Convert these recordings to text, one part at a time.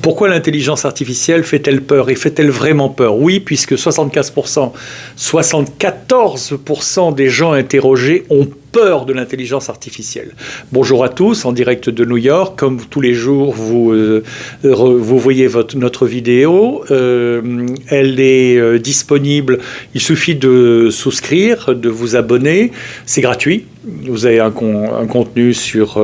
Pourquoi l'intelligence artificielle fait-elle peur? Et fait-elle vraiment peur? Oui, puisque 74% des gens interrogés ont peur de l'intelligence artificielle. Bonjour à tous, en direct de New York. Comme tous les jours, vous voyez notre vidéo. Elle est disponible. Il suffit de souscrire, de vous abonner. C'est gratuit. Vous avez un contenu sur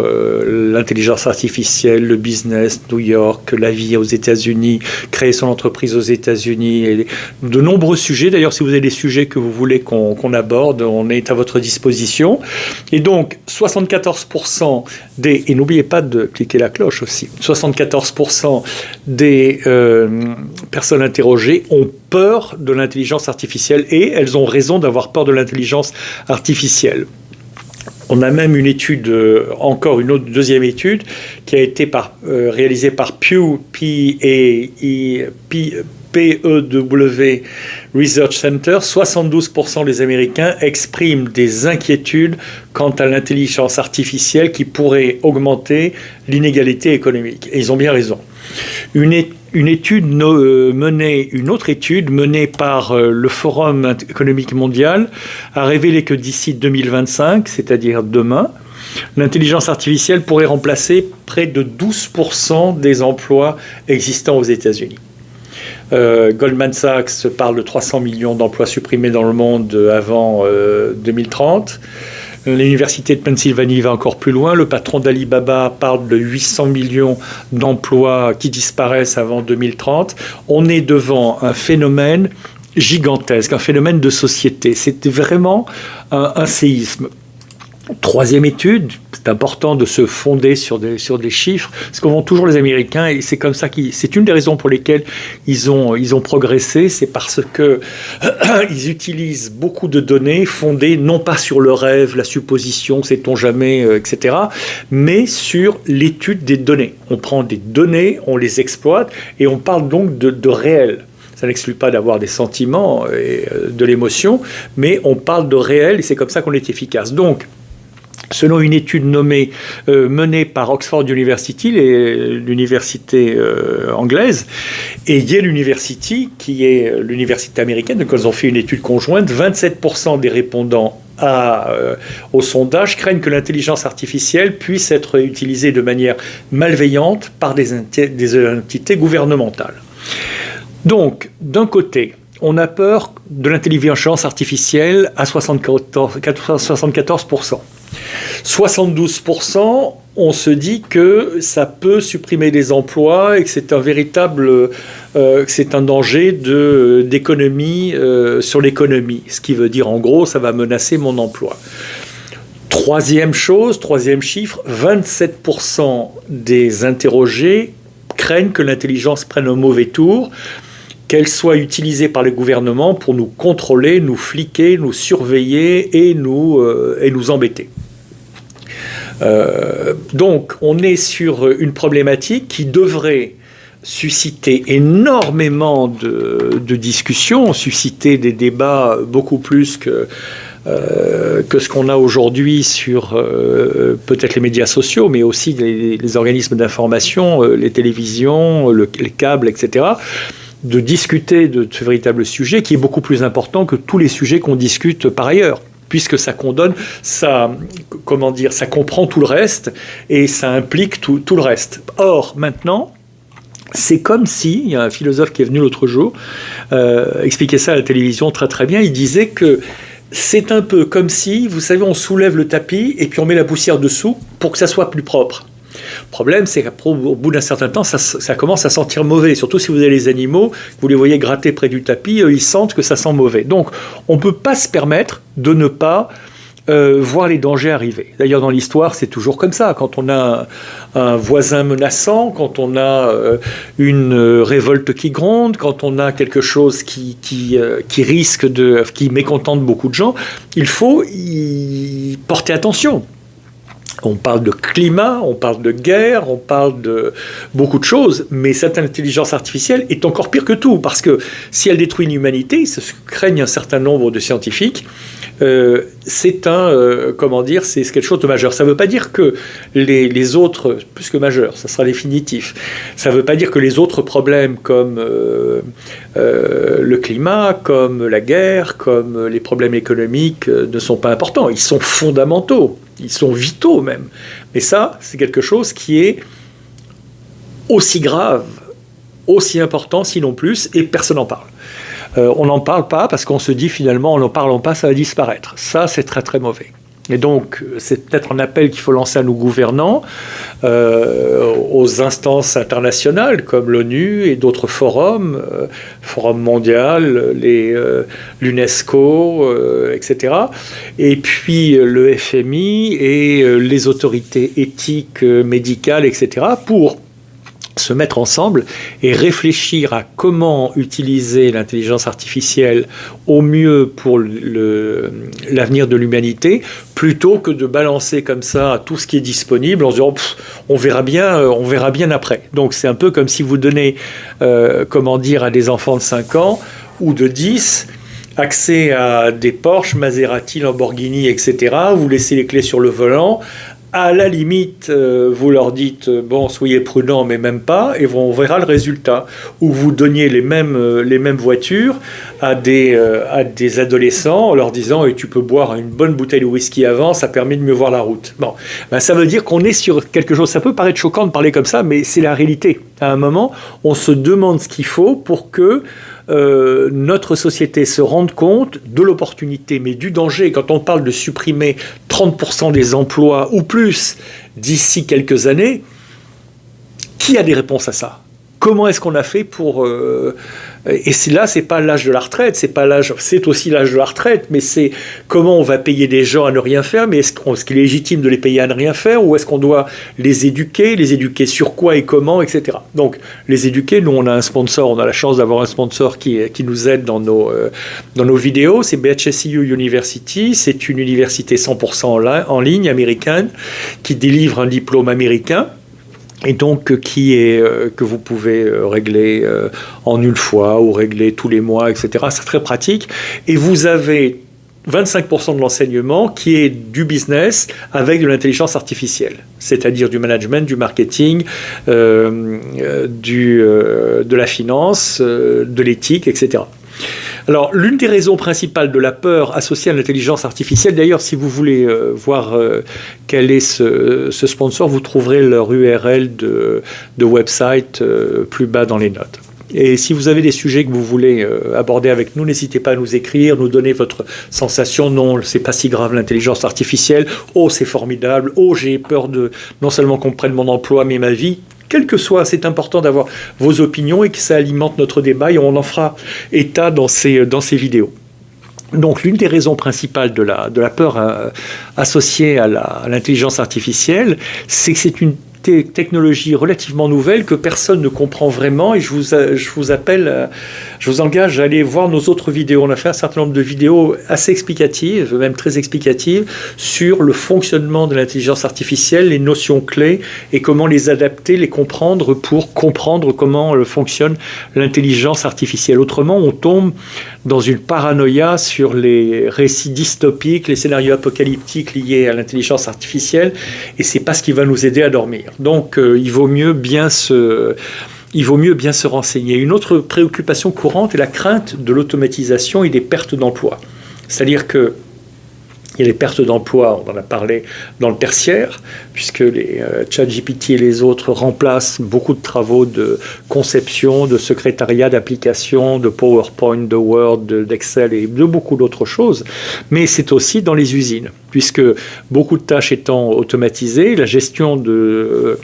l'intelligence artificielle, le business, New York, la vie aux États-Unis, créer son entreprise aux États-Unis, et de nombreux sujets. D'ailleurs, si vous avez des sujets que vous voulez qu'on aborde, on est à votre disposition. Et donc, 74% et n'oubliez pas de cliquer la cloche aussi, 74% des personnes interrogées ont peur de l'intelligence artificielle et elles ont raison d'avoir peur de l'intelligence artificielle. On a même une étude, encore une autre deuxième étude, qui a été réalisée par Pew, PEW Research Center. 72% des Américains expriment des inquiétudes quant à l'intelligence artificielle qui pourrait augmenter l'inégalité économique. Et ils ont bien raison. Une autre étude menée par le Forum économique mondial a révélé que d'ici 2025, c'est-à-dire demain, l'intelligence artificielle pourrait remplacer près de 12% des emplois existants aux États-Unis. Goldman Sachs parle de 300 millions d'emplois supprimés dans le monde avant 2030. L'université de Pennsylvanie va encore plus loin. Le patron d'Alibaba parle de 800 millions d'emplois qui disparaissent avant 2030. On est devant un phénomène gigantesque, un phénomène de société. C'est vraiment un séisme. Troisième étude, c'est important de se fonder sur des chiffres, ce que font toujours les Américains, et c'est comme ça c'est une des raisons pour lesquelles ils ont progressé, c'est parce que ils utilisent beaucoup de données fondées non pas sur le rêve, la supposition, sait-on jamais, etc., mais sur l'étude des données. On prend des données, on les exploite, et on parle donc de réel. Ça n'exclut pas d'avoir des sentiments et de l'émotion, mais on parle de réel, et c'est comme ça qu'on est efficace. Donc, selon une étude menée par Oxford University, l'université anglaise, et Yale University, qui est l'université américaine, donc ils ont fait une étude conjointe, 27% des répondants au sondage craignent que l'intelligence artificielle puisse être utilisée de manière malveillante par des entités gouvernementales. Donc, d'un côté, on a peur de l'intelligence artificielle à 74%. 72%, on se dit que ça peut supprimer des emplois et que c'est c'est un danger d'économie sur l'économie. Ce qui veut dire, en gros, ça va menacer mon emploi. Troisième chiffre, 27% des interrogés craignent que l'intelligence prenne un mauvais tour, qu'elle soit utilisée par les gouvernements pour nous contrôler, nous fliquer, nous surveiller et nous embêter. Donc, on est sur une problématique qui devrait susciter énormément de discussions, susciter des débats beaucoup plus que ce qu'on a aujourd'hui sur peut-être les médias sociaux, mais aussi les organismes d'information, les télévisions, les câbles, etc., de discuter de ce véritable sujet qui est beaucoup plus important que tous les sujets qu'on discute par ailleurs, puisque ça comprend tout le reste et ça implique tout le reste. Or, maintenant, c'est comme si, il y a un philosophe qui est venu l'autre jour expliquer ça à la télévision très très bien, il disait que c'est un peu comme si, vous savez, on soulève le tapis et puis on met la poussière dessous pour que ça soit plus propre. Le problème, c'est qu'au bout d'un certain temps, ça commence à sentir mauvais. Surtout si vous avez les animaux, vous les voyez gratter près du tapis, ils sentent que ça sent mauvais. Donc, on ne peut pas se permettre de ne pas voir les dangers arriver. D'ailleurs, dans l'histoire, c'est toujours comme ça. Quand on a un voisin menaçant, quand on a une révolte qui gronde, quand on a quelque chose qui mécontente beaucoup de gens, il faut y porter attention. On parle de climat, on parle de guerre, on parle de beaucoup de choses, mais cette intelligence artificielle est encore pire que tout, parce que si elle détruit l'humanité, ce que craignent un certain nombre de scientifiques, c'est c'est quelque chose de majeur. Ça ne veut pas dire que les autres, plus que majeur, ça sera définitif. Ça ne veut pas dire que les autres problèmes comme le climat, comme la guerre, comme les problèmes économiques ne sont pas importants. Ils sont fondamentaux, ils sont vitaux même. Mais ça, c'est quelque chose qui est aussi grave, aussi important, sinon plus, et personne n'en parle. On n'en parle pas parce qu'on se dit finalement, en n'en parlant pas, ça va disparaître. Ça, c'est très très mauvais. Et donc, c'est peut-être un appel qu'il faut lancer à nos gouvernants, aux instances internationales comme l'ONU et d'autres forums, Forum mondial, l'UNESCO, etc. Et puis le FMI et les autorités éthiques, médicales, etc. pour se mettre ensemble et réfléchir à comment utiliser l'intelligence artificielle au mieux pour l'avenir de l'humanité, plutôt que de balancer comme ça tout ce qui est disponible en se disant on verra bien après. Donc c'est un peu comme si vous donnez à des enfants de 5 ans ou de 10 accès à des Porsche, Maserati, Lamborghini, etc. Vous laissez les clés sur le volant. À la limite, vous leur dites bon, soyez prudents, mais même pas, et on verra le résultat. Ou vous donniez les mêmes voitures à des adolescents en leur disant et tu peux boire une bonne bouteille de whisky avant, ça permet de mieux voir la route. Bon, ça veut dire qu'on est sur quelque chose. Ça peut paraître choquant de parler comme ça, mais c'est la réalité. À un moment, on se demande ce qu'il faut pour que notre société se rende compte de l'opportunité, mais du danger. Quand on parle de supprimer 30% des emplois ou plus d'ici quelques années, qui a des réponses à ça ? Comment est-ce qu'on a fait pour... Et là, c'est pas l'âge de la retraite, c'est aussi l'âge de la retraite, mais c'est comment on va payer des gens à ne rien faire, mais est-ce qu'il est légitime de les payer à ne rien faire, ou est-ce qu'on doit les éduquer sur quoi et comment, etc. Donc, les éduquer, nous, on a un sponsor, on a la chance d'avoir un sponsor qui nous aide dans nos vidéos, c'est BHSU University, c'est une université 100% en ligne américaine, qui délivre un diplôme américain, et donc que vous pouvez régler en une fois ou régler tous les mois, etc. C'est très pratique. Et vous avez 25% de l'enseignement qui est du business avec de l'intelligence artificielle, c'est-à-dire du management, du marketing, de la finance, de l'éthique, etc. Alors, l'une des raisons principales de la peur associée à l'intelligence artificielle, d'ailleurs, si vous voulez voir quel est ce sponsor, vous trouverez leur URL de website plus bas dans les notes. Et si vous avez des sujets que vous voulez aborder avec nous, n'hésitez pas à nous écrire, nous donner votre sensation. Non, c'est pas si grave l'intelligence artificielle. Oh, c'est formidable. Oh, j'ai peur de non seulement qu'on prenne mon emploi, mais ma vie. Quel que soit, c'est important d'avoir vos opinions et que ça alimente notre débat et on en fera état dans ces vidéos. Donc l'une des raisons principales de la peur associée à l'intelligence artificielle, c'est que c'est une technologie relativement nouvelle que personne ne comprend vraiment et je vous engage à aller voir nos autres vidéos. On a fait un certain nombre de vidéos assez explicatives, même très explicatives, sur le fonctionnement de l'intelligence artificielle, les notions clés et comment les adapter, les comprendre pour comprendre comment fonctionne l'intelligence artificielle. Autrement, on tombe dans une paranoïa sur les récits dystopiques, les scénarios apocalyptiques liés à l'intelligence artificielle et c'est pas ce qui va nous aider à dormir. Donc, il vaut mieux bien se renseigner. Une autre préoccupation courante est la crainte de l'automatisation et des pertes d'emploi. C'est-à-dire que il y a les pertes d'emploi, on en a parlé dans le tertiaire, puisque les ChatGPT et les autres remplacent beaucoup de travaux de conception, de secrétariat, d'application, de PowerPoint, de Word, d'Excel et de beaucoup d'autres choses. Mais c'est aussi dans les usines, puisque beaucoup de tâches étant automatisées, la gestion de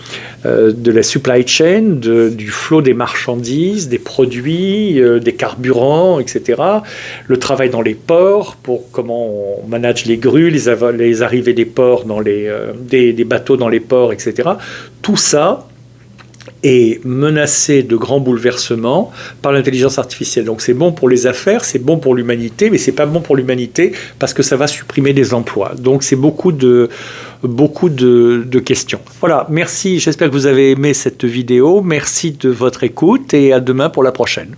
la supply chain, du flot des marchandises, des produits, des carburants, etc. Le travail dans les ports, pour comment on manage les grues, les arrivées des ports des bateaux dans les ports, etc. Tout ça est menacé de grands bouleversements par l'intelligence artificielle. Donc c'est bon pour les affaires, c'est bon pour l'humanité, mais c'est pas bon pour l'humanité parce que ça va supprimer des emplois. Donc c'est beaucoup de questions. Voilà, merci, j'espère que vous avez aimé cette vidéo. Merci de votre écoute et à demain pour la prochaine.